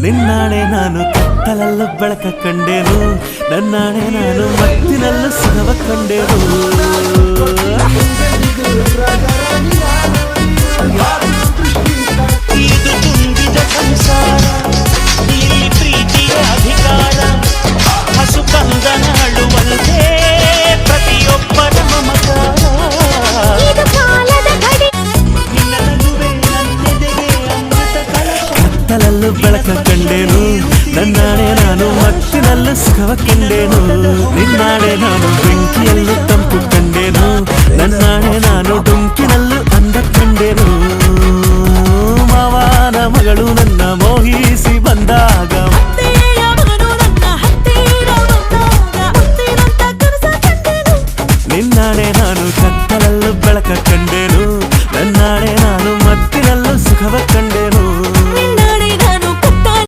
ನಿನ್ನಾಣೆ ನಾನು ಕತ್ತಲಲ್ಲೂ ಬೆಳಕ ಕಂಡೇನು ನನ್ನಾಣೆ ನಾನು ಮತ್ತಿನಲ್ಲೂ ಸುಖವ ಕಂಡೇನು ಇದು ತುಂಬಿದ ಸಂಸಾರ ಇಲ್ಲಿ ಪ್ರೀತಿಯ ಅಧಿಕಾರ ಹಸು ಕಂದನ ಅಳುವಂತೆ ಪ್ರತಿಯೊಬ್ಬರ ಮಮಕಾರ ನಿನ್ನ ನಗುವೆ ನನ್ನೆದೆಗೆ ಅಮೃತ ಕಲಶ ಕತ್ತಲಲ್ಲೂ ಬೆಳಕ ಕಂಡೇನು ನನ್ನಾಣೆ ನಾನು ಮತ್ತಿನಲ್ಲೂ ಸುಖವ ಕಂಡೇನು ನಿನ್ನಾಣೆ ನಾನು ಬೆಂಕಿಯಲ್ಲೂ ತಂಪು ಕಂಡೇನು ನನ್ನಾಣೆ ನಾನು ಡುಂಕಿನಲ್ಲೂ ಅಂದ ಕಂಡೇನು ಮಾವನ ಮಗಳು ನನ್ನ ಮೋಹಿಸಿ